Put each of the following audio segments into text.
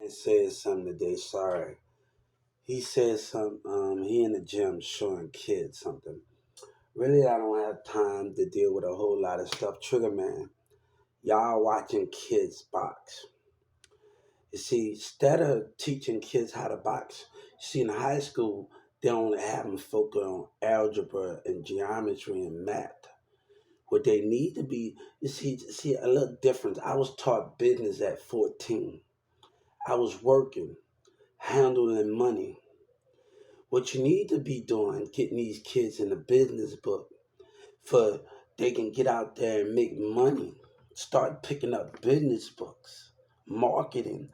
Said something today. Sorry. He said some. He in the gym showing kids something. Really, I don't have time to deal with a whole lot of stuff. Trigger man, y'all watching kids box. You see, instead of teaching kids how to box, you see, in high school they only have them focus on algebra and geometry and math. What they need to be, you see a little difference. I was taught business at 14. I was working, handling money. What you need to be doing, getting these kids in the business book for they can get out there and make money. Start picking up business books, marketing.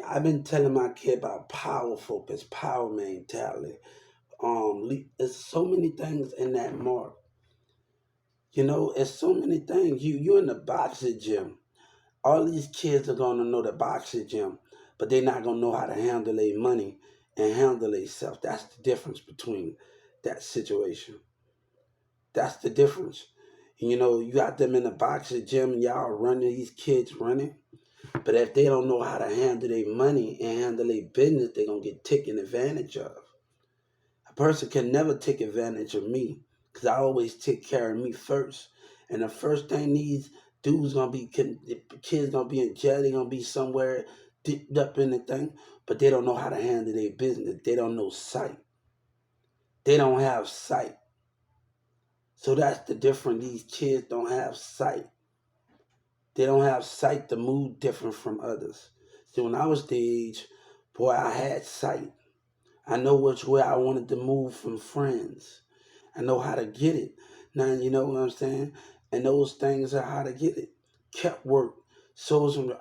I've been telling my kid about power focus, power mentality. There's so many things in that mark. It's so many things. You in the boxing gym. All these kids are gonna know the boxing gym, but they're not gonna know how to handle their money and handle themselves. That's the difference between that situation. That's the difference. You got them in the boxing gym and y'all running, these kids running. But if they don't know how to handle their money and handle their business, they're gonna get taken advantage of. A person can never take advantage of me because I always take care of me first. And the first thing these dudes gonna be, the kids gonna be in jail, they gonna be somewhere dipped up in the thing, but they don't know how to handle their business. They don't know sight. They don't have sight. So that's the difference. These kids don't have sight. They don't have sight to move different from others. So when I was the age, boy, I had sight. I know which way I wanted to move from friends. I know how to get it. Now you know what I'm saying? And those things are how to get it. Kept work. Sold some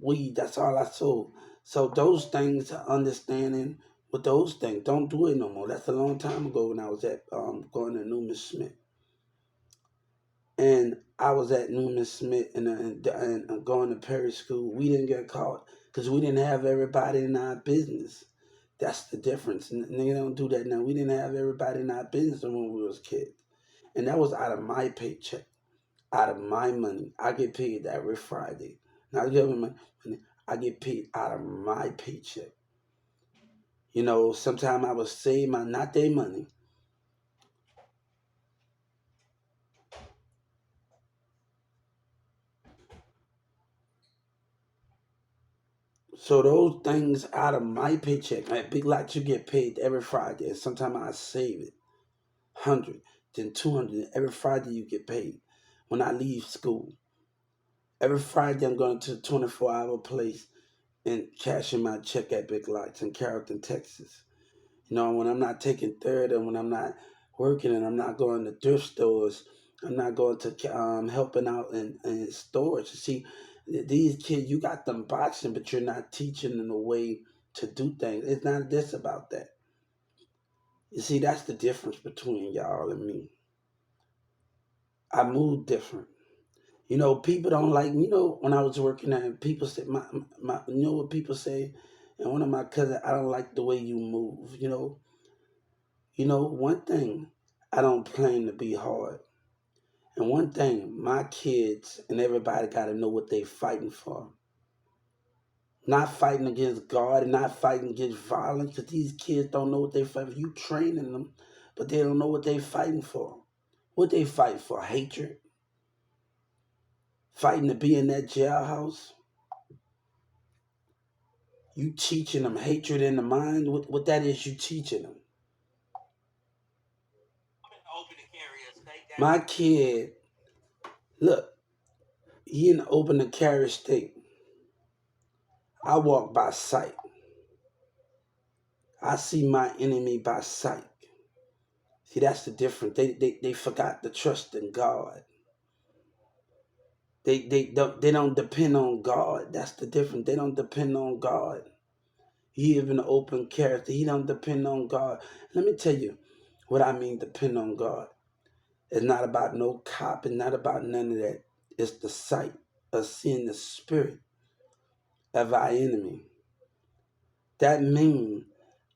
weed. That's all I sold. So those things are understanding with those things. Don't do it no more. That's a long time ago when I was at going to Newman Smith. And I was at Newman Smith and going to Perry School. We didn't get caught because we didn't have everybody in our business. That's the difference. They don't do that now. We didn't have everybody in our business when we was kids. And that was out of my paycheck, out of my money. I get paid every Friday. Not government money. I get paid out of my paycheck. Sometimes I would save my not their money. So those things out of my paycheck, like Big Lots, you get paid every Friday. And sometimes I save it, 100, then 200. Every Friday you get paid. When I leave school, every Friday I'm going to a 24-hour place and cashing my check at Big Lots in Carrollton, Texas. When I'm not taking third and when I'm not working and I'm not going to thrift stores, I'm not going to helping out in stores. You see, these kids, you got them boxing, but you're not teaching them a way to do things. It's not this about that. You see, that's the difference between y'all and me. I move different. People don't like, when I was working at, people say, you know what people say? And one of my cousins, I don't like the way you move, one thing, I don't claim to be hard. And one thing, my kids and everybody got to know what they fighting for. Not fighting against God and not fighting against violence, because these kids don't know what they fighting for. You training them, but they don't know what they fighting for. What they fight for? Hatred? Fighting to be in that jailhouse? You teaching them hatred in the mind? What that is, you teaching them. My kid, look, he in the open to carry state. I walk by sight. I see my enemy by sight. See, that's the difference. They forgot to trust in God. They don't depend on God. That's the difference. They don't depend on God. He even an open character. He don't depend on God. Let me tell you what I mean depend on God. It's not about no cop and not about none of that. It's the sight of seeing the spirit of our enemy. That means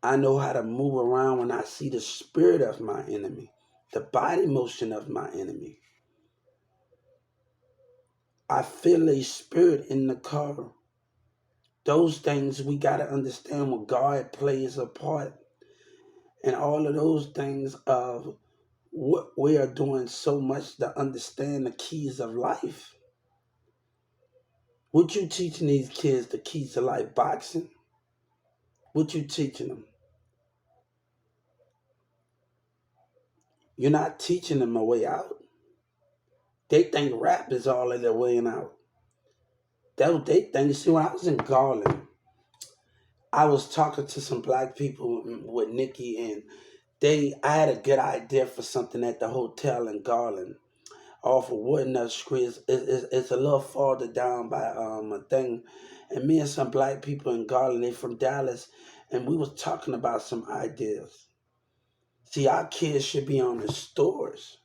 I know how to move around when I see the spirit of my enemy, the body motion of my enemy. I feel a spirit in the car. Those things we got to understand what God plays a part in all of those things of what we are doing so much to understand the keys of life. What you teaching these kids the keys to life? Boxing? What you teaching them? You're not teaching them a way out. They think rap is all of their way out. That what they think. See, when I was in Garland, I was talking to some black people with Nikki, and I had a good idea for something at the hotel in Garland off of Woodnut Street. It's a little farther down by a thing. And me and some black people in Garland, they from Dallas, and we was talking about some ideas. See, our kids should be on the stores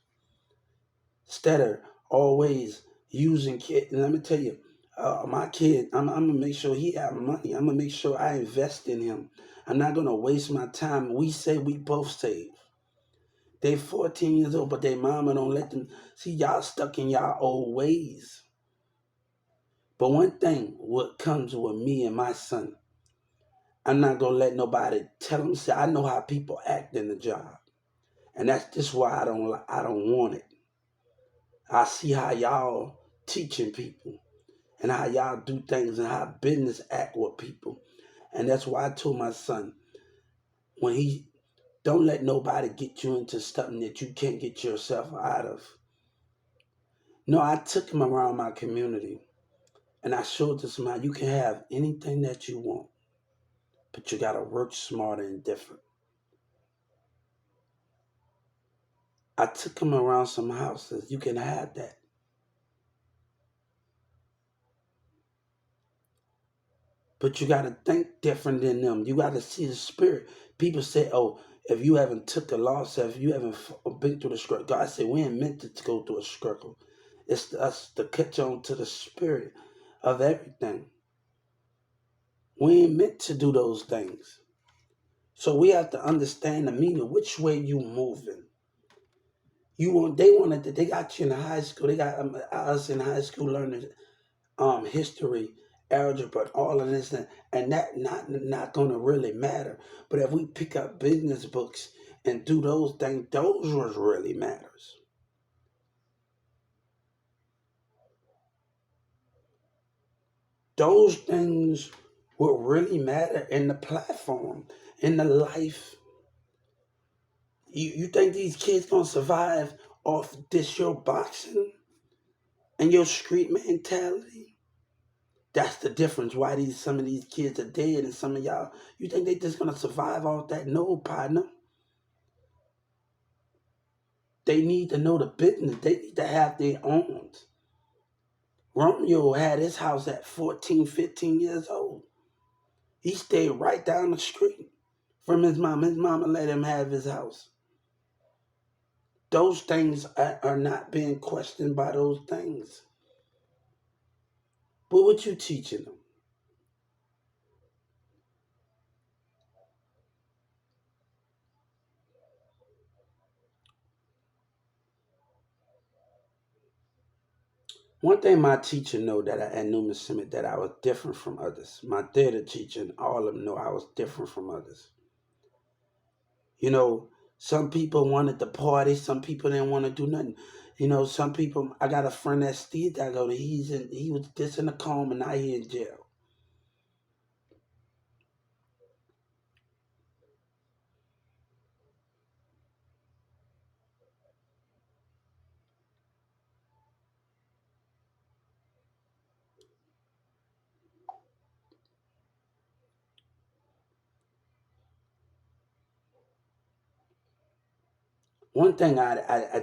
instead of always using kids. And let me tell you, my kid, I'm gonna make sure he have money. I'm gonna make sure I invest in him. I'm not gonna waste my time. We say we both save. They 14 years old, but their mama don't let them see y'all stuck in y'all old ways. But one thing, what comes with me and my son, I'm not gonna let nobody tell him. See, I know how people act in the job, and that's just why I don't want it. I see how y'all teaching people and how y'all do things and how business act with people, and that's why I told my son when he don't let nobody get you into something that you can't get yourself out of. No, I took him around my community and I showed this man you can have anything that you want, but you gotta work smarter and different. I took him around some houses. You can have that. But you gotta think different than them. You gotta see the spirit. People say, oh, if you haven't took a loss, if you haven't been through the struggle, God said we ain't meant to go through a struggle. It's us to catch on to the spirit of everything. We ain't meant to do those things. So we have to understand the meaning, which way you moving. They wanted to, they got you in high school. They got us in high school learning history, algebra, all of this, and that not gonna really matter. But if we pick up business books and do those things, those what really matters. Those things will really matter in the platform, in the life. You think these kids gonna survive off this your boxing and your street mentality? That's the difference. Why some of these kids are dead and some of y'all, you think they just gonna survive off that? No, partner. They need to know the business. They need to have their own. Romeo had his house at 14, 15 years old. He stayed right down the street from his mom. His mama let him have his house. Those things are not being questioned by those things. But what you teaching them? One thing my teacher know that at Newman Summit that I was different from others. My theater teacher and all of them know I was different from others. You know, some people wanted to party, some people didn't want to do nothing. You know, some people. I got a friend that's Steve that go. He was just in a coma and now he in jail. One thing I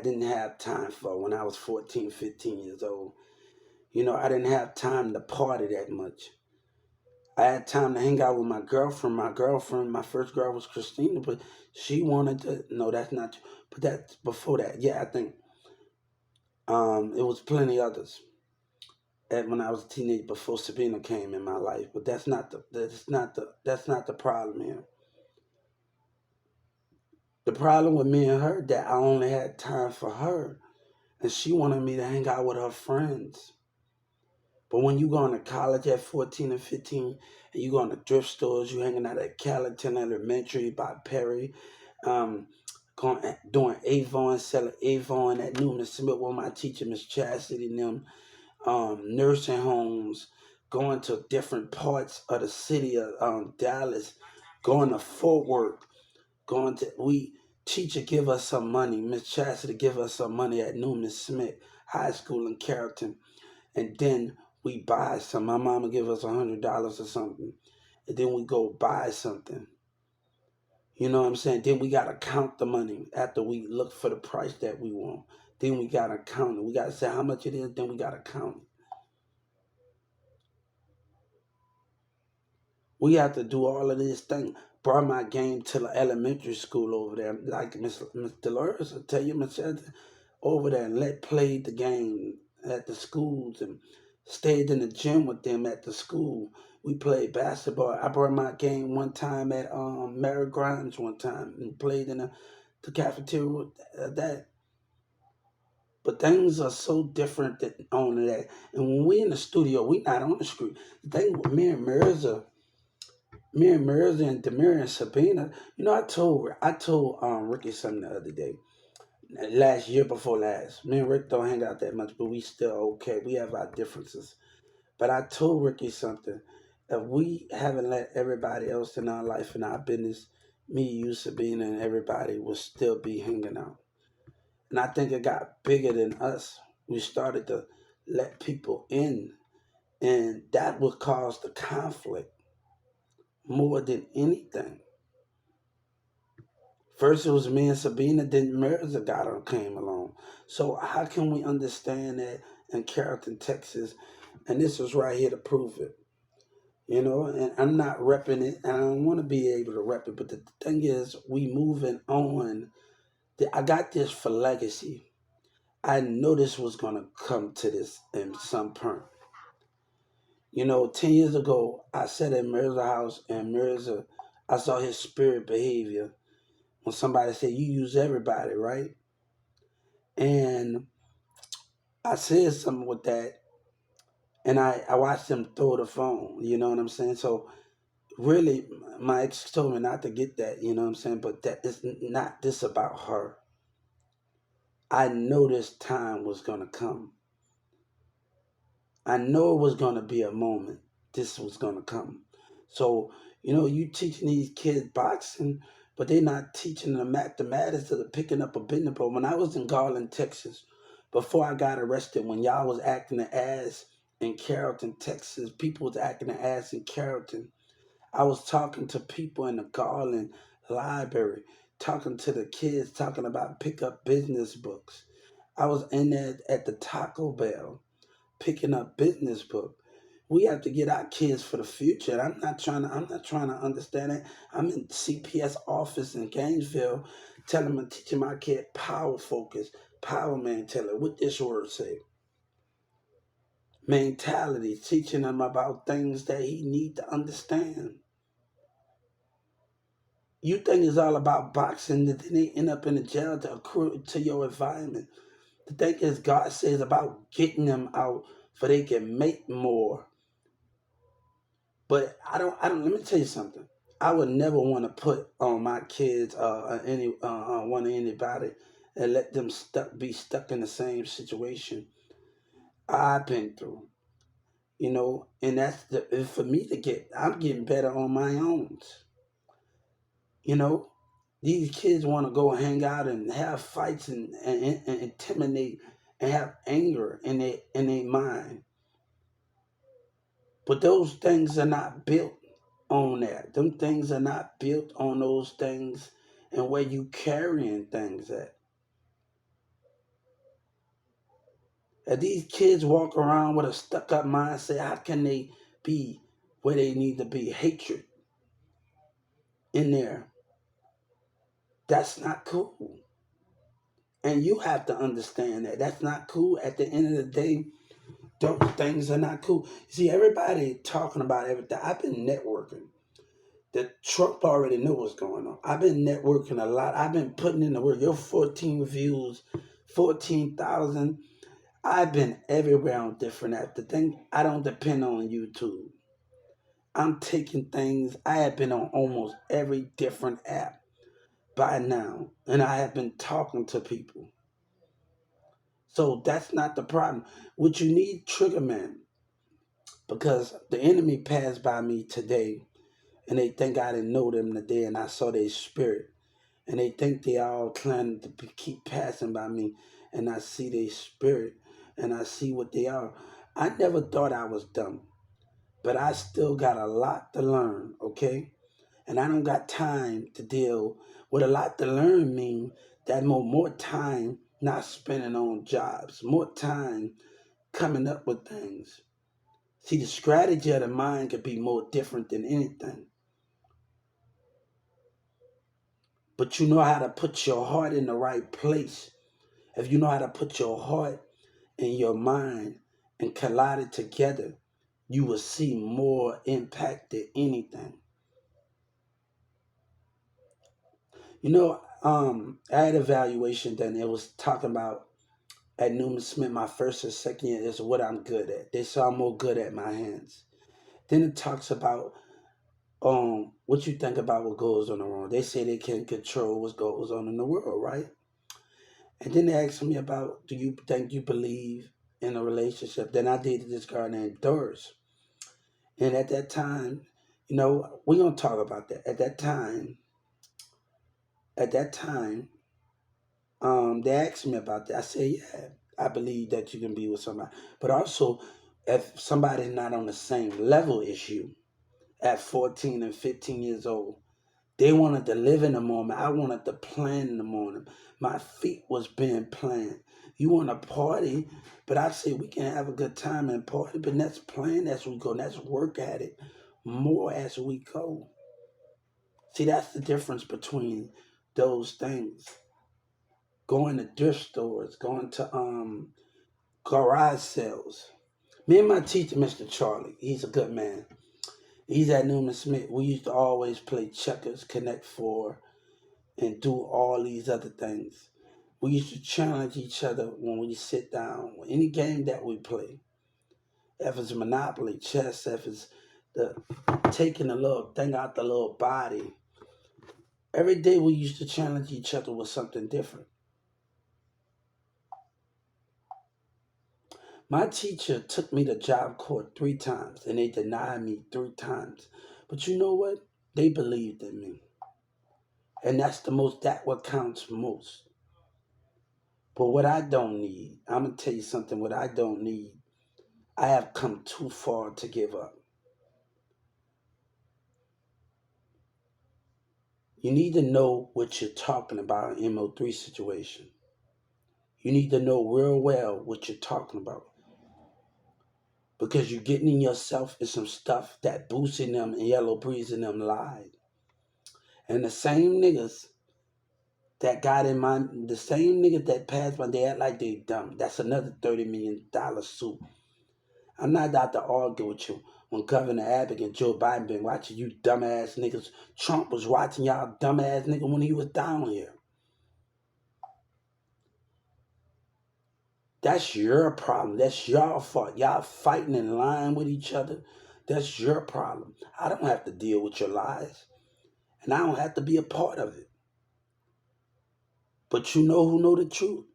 didn't have time for when I was 14, 15 years old. You know, I didn't have time to party that much. I had time to hang out with my girlfriend. My first girl was Christina, but she wanted to. No, that's not. But that's before that. Yeah, I think it was plenty others. When I was a teenager before Sabina came in my life, but that's not the problem here. The problem with me and her that I only had time for her, and she wanted me to hang out with her friends. But when you going to college at 14 and 15, and you going to thrift stores, you hanging out at Callington Elementary by Perry, um, doing Avon, selling Avon at Newman Smith with my teacher, Miss Chastity, and them, nursing homes, going to different parts of the city of Dallas, going to Fort Worth, going to, we, teacher give us some money, Miss Chastity give us some money at Newman Smith High School in Carrollton, and then we buy some. My mama give us $100 or something, and then we go buy something. You know what I'm saying? Then we gotta count the money after we look for the price that we want. Then we gotta count it. We gotta say how much it is. Then we gotta count it. We have to do all of this thing. Brought my game to the elementary school over there. Like Miss Dolores will tell you, Miss Shelton, over there and played the game at the schools and stayed in the gym with them at the school. We played basketball. I brought my game one time at Mary Grimes one time and played in the cafeteria with that. But things are so different on that. And when we in the studio, we not on the screen. The thing with me and Mirza and Demir and Sabina, I told Ricky something the other day. Last year before last. Me and Rick don't hang out that much, but we still okay. We have our differences. But I told Ricky something. If we haven't let everybody else in our life and our business, me, you, Sabina, and everybody will still be hanging out. And I think it got bigger than us. We started to let people in, and that would cause the conflict more than anything. First it was me and Sabina, then Mirza came along. So how can we understand that in Carrollton, Texas? And this was right here to prove it. And I'm not repping it, and I don't want to be able to rep it. But the thing is, we moving on. I got this for legacy. I know this was gonna come to this in some point. 10 years ago, I sat at Mirza's house, and I saw his spirit behavior when somebody said, "You use everybody, right?" And I said something with that, and I watched him throw the phone. You know what I'm saying? So really, my ex told me not to get that. You know what I'm saying? But that is not this about her. I know this time was gonna come. I know it was gonna be a moment. This was gonna come. So you teaching these kids boxing, but they're not teaching them mathematics or picking up a business. But when I was in Garland, Texas, before I got arrested, when y'all was acting the ass in Carrollton, Texas, people was acting the ass in Carrollton. I was talking to people in the Garland library, talking to the kids, talking about pick up business books. I was in there at the Taco Bell picking up business book. We have to get our kids for the future. And I'm not trying to understand it. I'm in CPS office in Gainesville telling them, teaching my kid power focus, power mentality. What this word say? Mentality, teaching him about things that he need to understand. You think it's all about boxing, that then they end up in the jail to accrue to your environment. The thing is, God says about getting them out for they can make more. But let me tell you something. I would never want to put on my kids one of anybody and let them be stuck in the same situation I've been through. And for me to I'm getting better on my own. You know, these kids want to go hang out and have fights and intimidate and have anger in their mind. But those things are not built on that. Them things are not built on those things and where you carrying things at. If these kids walk around with a stuck up mindset, how can they be where they need to be? Hatred in there. That's not cool. And you have to understand that. That's not cool. At the end of the day, those things are not cool. See, everybody talking about everything. I've been networking. The Trump already knew what's going on. I've been networking a lot. I've been putting in the work. Your 14 views, 14,000. I've been everywhere on different apps. The thing, I don't depend on YouTube. I'm taking things, I have been on almost every different app by now, and I have been talking to people. So that's not the problem. What you need, trigger man, because the enemy passed by me today, and they think I didn't know them today, and I saw their spirit, and they think they all trying to keep passing by me, and I see their spirit, and I see what they are. I never thought I was dumb, but I still got a lot to learn, okay? And I don't got time to deal with a lot to learn mean that more time not spending on jobs, more time coming up with things. See, the strategy of the mind could be more different than anything. But you know how to put your heart in the right place. If you know how to put your heart and your mind and collide it together, you will see more impact than anything. I had an evaluation done. It was talking about at Newman Smith, my first and second year is what I'm good at. They saw I'm more good at my hands. Then it talks about what you think about what goes on in the world. They say they can control what goes on in the world, right? And then they asked me about, do you think you believe in a relationship? Then I dated this girl named Doris. And at that time, we're gonna talk about that. At that time, they asked me about that. I said, yeah, I believe that you can be with somebody. But also, if somebody's not on the same level as you at 14 and 15 years old, they wanted to live in the moment. I wanted to plan in the morning. My feet was being planned. You want to party, but I say we can have a good time and party, but let's plan as we go. Let's work at it more as we go. See, that's the difference between those things. Going to thrift stores, going to garage sales. Me and my teacher, Mr. Charlie, he's a good man. He's at Newman Smith. We used to always play checkers, connect four, and do all these other things. We used to challenge each other when we sit down. Any game that we play, if it's Monopoly, chess, if it's the taking the little thing out the little body. Every day we used to challenge each other with something different. My teacher took me to job court 3 times and they denied me 3 times. But you know what? They believed in me. And that what counts most. But what I don't need, I'm gonna tell you something, what I don't need, I have come too far to give up. You need to know what you're talking about in MO3 situation. You need to know real well what you're talking about. Because you're getting in yourself in some stuff that boosting them and yellow breezing them lied. And the same niggas the same niggas that passed by, they act like they dumb. That's another $30 million suit. I'm not out to argue with you. When Governor Abbott and Joe Biden been watching you dumbass niggas, Trump was watching y'all dumbass niggas when he was down here. That's your problem. That's your fault. Y'all fighting and lying with each other. That's your problem. I don't have to deal with your lies. And I don't have to be a part of it. But you know who know the truth?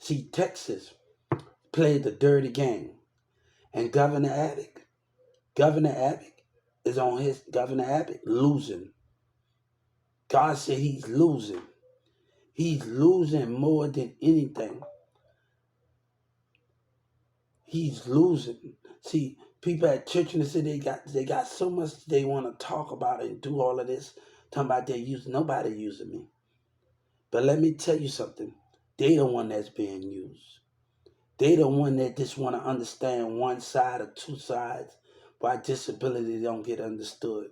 See, Texas played the dirty game. And Governor Abbott Governor Abbott losing. God said he's losing. He's losing more than anything. He's losing. See, people at church in the city, they got so much they want to talk about it and do all of this, talking about they using nobody using me. But let me tell you something. They the one that's being used. They the one that just want to understand one side or two sides why disability don't get understood.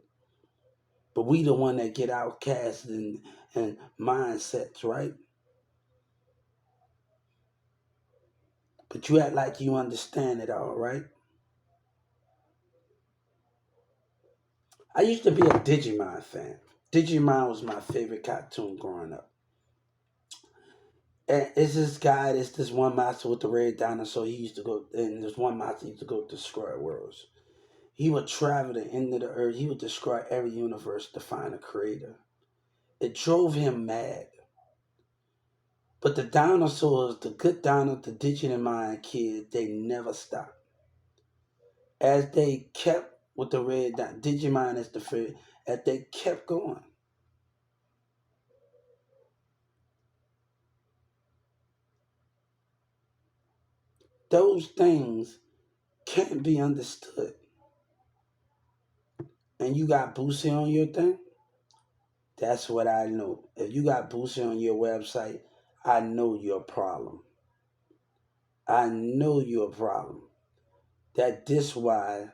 But we the one that get outcast and mindsets, right? But you act like you understand it all, right? I used to be a Digimon fan. Digimon was my favorite cartoon growing up. And it's this guy, it's this one master with the red dinosaur. He used to go, and this one master used to go to destroy worlds. He would travel the end of the earth. He would destroy every universe to find a creator. It drove him mad. But the dinosaurs, the good dinosaurs, the Digimon kids, they never stopped. As they kept with the Digimon is the first, as they kept going, those things can't be understood. And you got Boosie on your thing, that's what I know. If you got Boosie on your website, I know you're a problem. I know you're a problem. That this why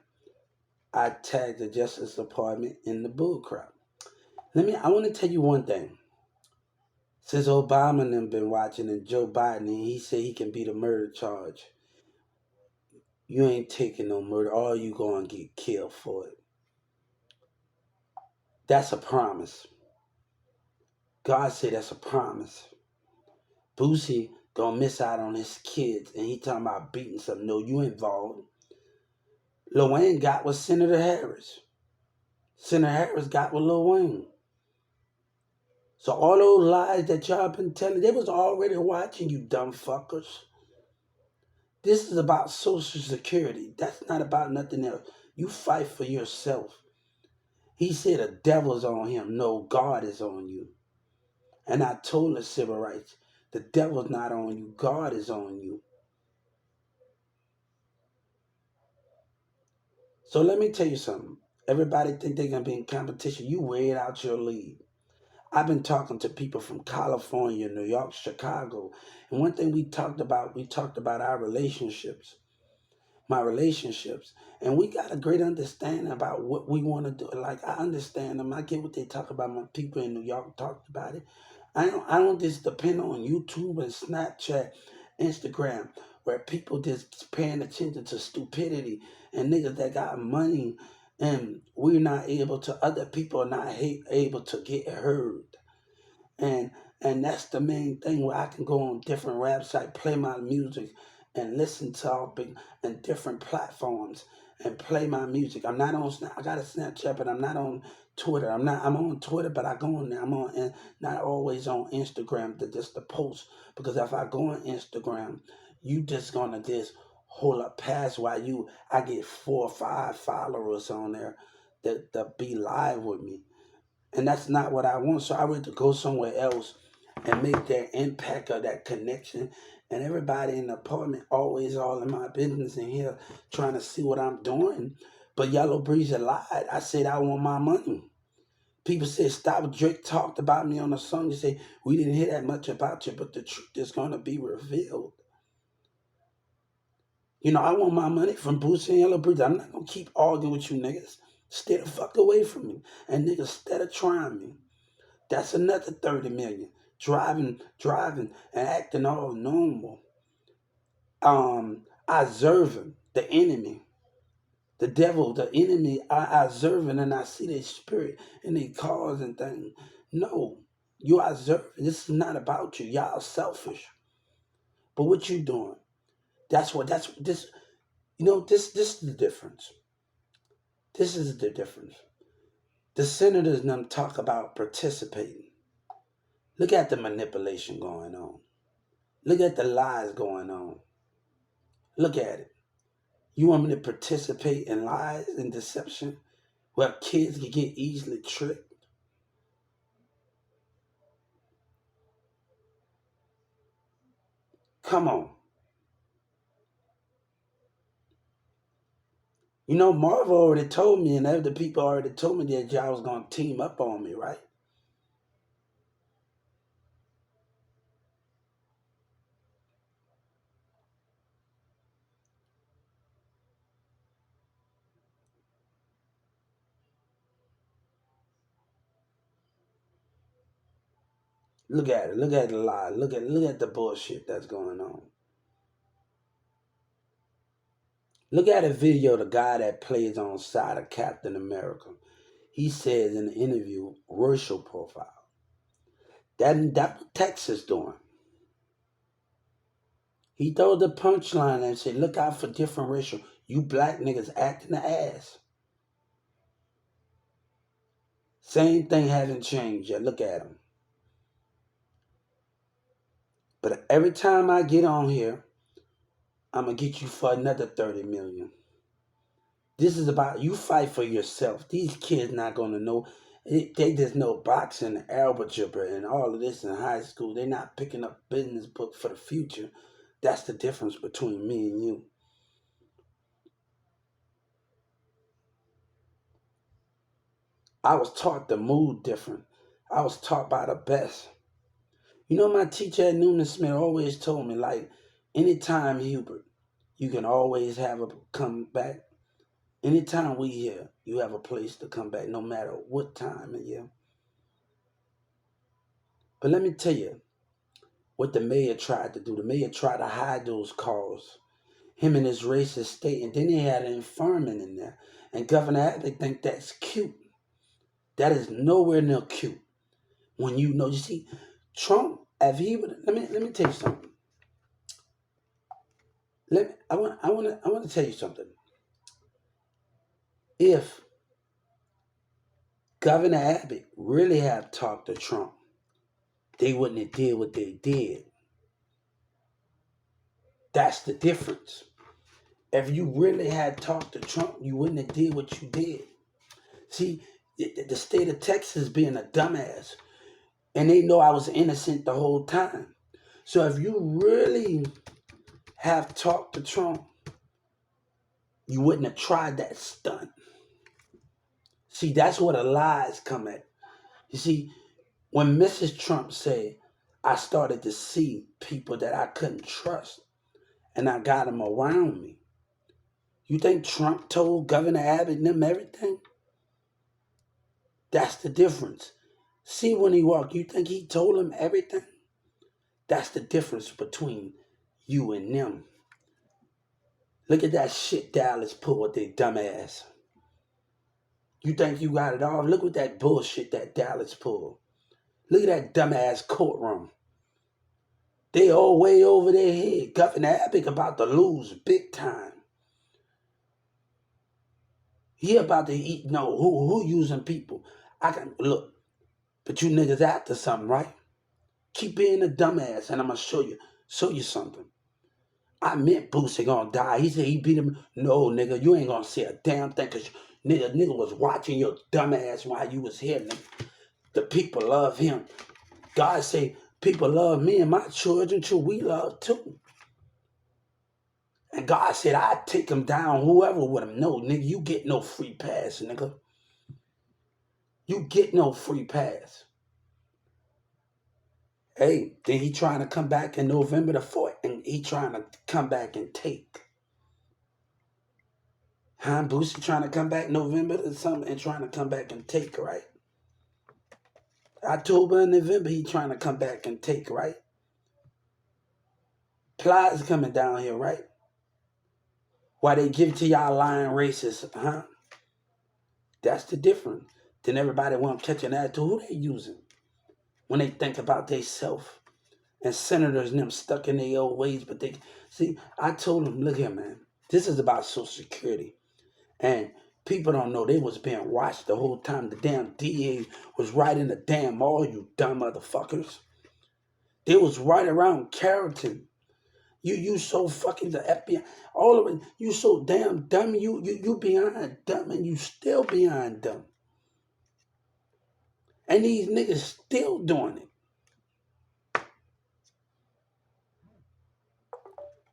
I tagged the Justice Department in the bullcrap. I want to tell you one thing. Since Obama and them been watching and Joe Biden, and he said he can beat a murder charge, you ain't taking no murder. All you gonna get killed for it. That's a promise. God said that's a promise. Boosie gonna miss out on his kids, and he talking about beating some. No, you involved. Lil Wayne got with Senator Harris. Senator Harris got with Lil Wayne. So all those lies that y'all been telling, they was already watching you, dumb fuckers. This is about Social Security. That's not about nothing else. You fight for yourself. He said the devil's on him. No, God is on you. And I told the civil rights, the devil's not on you. God is on you. So let me tell you something. Everybody think they're gonna be in competition. You way out your league. I've been talking to people from California, New York, Chicago, and one thing we talked about our relationships, my relationships, and we got a great understanding about what we want to do. Like I understand them. I get what they talk about. My people in New York talked about it. I don't just depend on YouTube and Snapchat, Instagram, where people just paying attention to stupidity and niggas that got money, and we're not able to. Other people are not able to get heard, and that's the main thing where I can go on different websites, play my music, and listen to all big and different platforms and play my music. I'm not on I got a Snapchat, but I'm not on Twitter. I'm on Twitter, but I go on there. I'm on and not always on Instagram to just to post, because if I go on Instagram, you just gonna just hold up past while I get 4 or 5 followers on there that be live with me, and that's not what I want. So I want to go somewhere else and make that impact or that connection. And everybody in the apartment always all in my business in here trying to see what I'm doing. But Yellow Breezy lied. I said I want my money. People said stop. Drake talked about me on the song. They say we didn't hear that much about you, but the truth is gonna be revealed. I want my money from Boosie and Yellow Breezy. I'm not gonna keep arguing with you niggas. Stay the fuck away from me. And niggas instead of trying me. That's another 30 million. Driving, and acting all normal. Observing the enemy, the devil, the enemy. I observing and I see their spirit and their cars and things. No, you observing. This is not about you. Y'all selfish. But what you doing? That's this. This is the difference. This is the difference. The senators and them talk about participating. Look at the manipulation going on. Look at the lies going on. Look at it. You want me to participate in lies and deception where kids can get easily tricked? Come on. Marvel already told me, and other people already told me that y'all was going to team up on me, right? Look at it. Look at the lie. Look at the bullshit that's going on. Look at a video of the guy that plays on side of Captain America. He says in the interview, racial profile. That what Texas doing. He throw the punchline and said, look out for different racial. You black niggas acting the ass. Same thing hasn't changed yet. Look at him. But every time I get on here, I'm going to get you for another 30 million. This is about you fight for yourself. These kids not going to know. They just know boxing, algebra, and all of this in high school. They're not picking up business book for the future. That's the difference between me and you. I was taught to move different. I was taught by the best. You know, my teacher at Newman Smith always told me, like, anytime, Hubert, you can always have a comeback. Anytime we here, you have a place to come back, no matter what time of year. But let me tell you what the mayor tried to do. The mayor tried to hide those calls. Him and his racist state, and then he had an informant in there. And Governor Abbott think that's cute. That is nowhere near cute. When you know, you see, Trump, if he would, let me tell you something. I want to tell you something. If Governor Abbott really have talked to Trump, they wouldn't have did what they did. That's the difference. If you really had talked to Trump, you wouldn't have did what you did. See, the state of Texas being a dumbass, and they know I was innocent the whole time. So if you really have talked to Trump, you wouldn't have tried that stunt. See, that's where the lies come at. You see, when Mrs. Trump said, I started to see people that I couldn't trust, and I got them around me. You think Trump told Governor Abbott and them everything? That's the difference. See, when he walked, you think he told them everything? That's the difference between you and them. Look at that shit Dallas pulled, their dumbass. You think you got it all? Look at that bullshit that Dallas pulled. Look at that dumbass courtroom. They all way over their head. Governor Abbott about to lose big time. He about to eat. No, who using people? I can look, but you niggas after something, right? Keep being a dumbass, and I'm gonna show you something. I meant Boosie gonna die. He said he beat him. No, nigga, you ain't gonna say a damn thing, cause nigga was watching your dumbass while you was here, nigga. The people love him. God say people love me and my children too. We love too. And God said, I'd take him down, whoever would him. No, nigga, you get no free pass, nigga. You get no free pass. Hey, then he trying to come back in November the 4th, and he trying to come back and take. Huh? Boosie trying to come back November or something and trying to come back and take, right? October and November, he trying to come back and take, right? Plies coming down here, right? Why they give it to y'all lying racists, huh? That's the difference. Then everybody want to catch an attitude. Who they using when they think about they self? And senators and them stuck in their old ways, but they see. I told them, look here, man. This is about Social Security, and people don't know they was being watched the whole time. The damn DA was right in the damn mall. You dumb motherfuckers. They was right around Carrollton. You so fucking the FBI, all of it. You so damn dumb. You beyond dumb, and you still beyond dumb. And these niggas still doing it.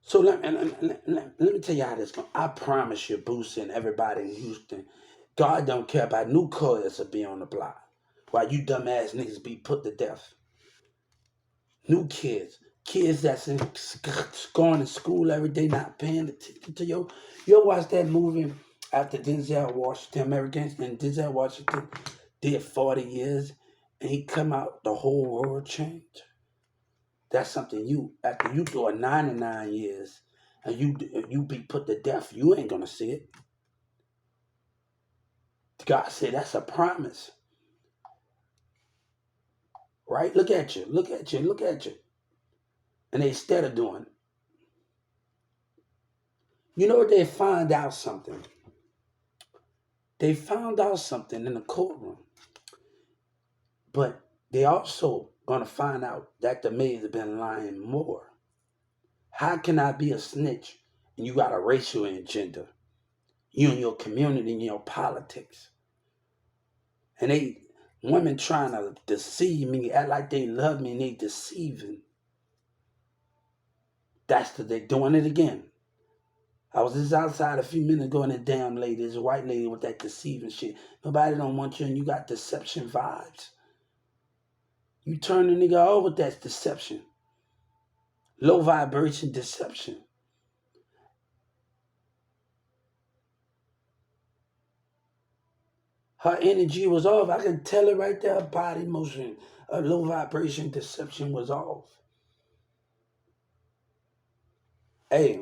So let me tell you how this goes. I promise you, Boosie and everybody in Houston, God don't care about new coils to be on the block. While you dumbass niggas be put to death. New kids that's going to school every day, not paying attention to you. You watch that movie after Denzel Washington, Americans, and Denzel Washington did 40 years, and he come out, the whole world changed. That's something after you do a 99 years, and you be put to death, you ain't gonna see it. God said that's a promise. Right? Look at you. And they instead of doing it. You know, they find out something. They found out something in the courtroom, but they also gonna find out that the maid has been lying more. How can I be a snitch and you got a racial agenda? You and your community and your politics. And they women trying to deceive me, act like they love me and they deceiving. They're doing it again. I was just outside a few minutes ago and that damn lady, this white lady with that deceiving shit. Nobody don't want you and you got deception vibes. You turn the nigga off with that deception. Low vibration deception. Her energy was off. I can tell it right there. Her body motion, her low vibration deception was off. Hey,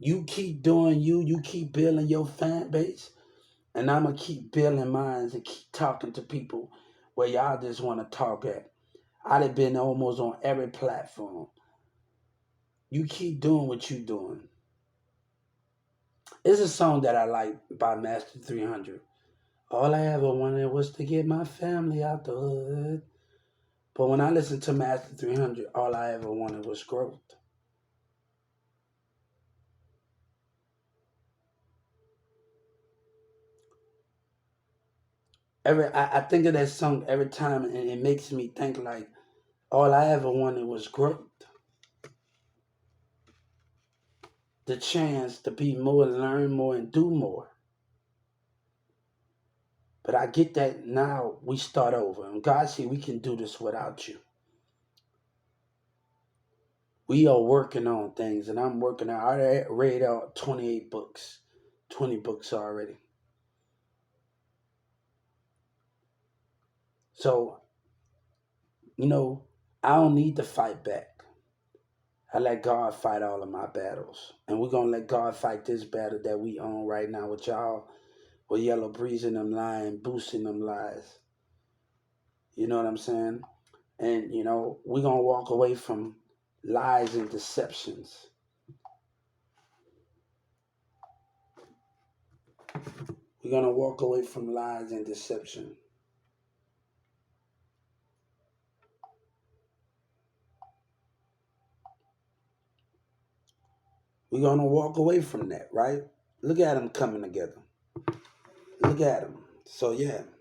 you keep doing you. You keep building your fan base, and I'ma keep building mine and keep talking to people where y'all just want to talk at. I'd have been almost on every platform. You keep doing what you doing. It's a song that I like by Master 300. All I ever wanted was to get my family out the hood. But when I listened to Master 300, all I ever wanted was growth. I think of that song every time, and it makes me think like all I ever wanted was growth, the chance to be more, learn more, and do more. But I get that now we start over, and God said we can do this without you. We are working on things, and I'm working on. I read out 28 books, 20 books already. So I don't need to fight back. I let God fight all of my battles. And we're going to let God fight this battle that we on right now with y'all, with Yellow Breezing them lying, boosting them lies. You know what I'm saying? And, we're going to walk away from lies and deceptions. We're going to walk away from lies and deception. We're going to walk away from that, right? Look at them coming together. Look at them. So, yeah.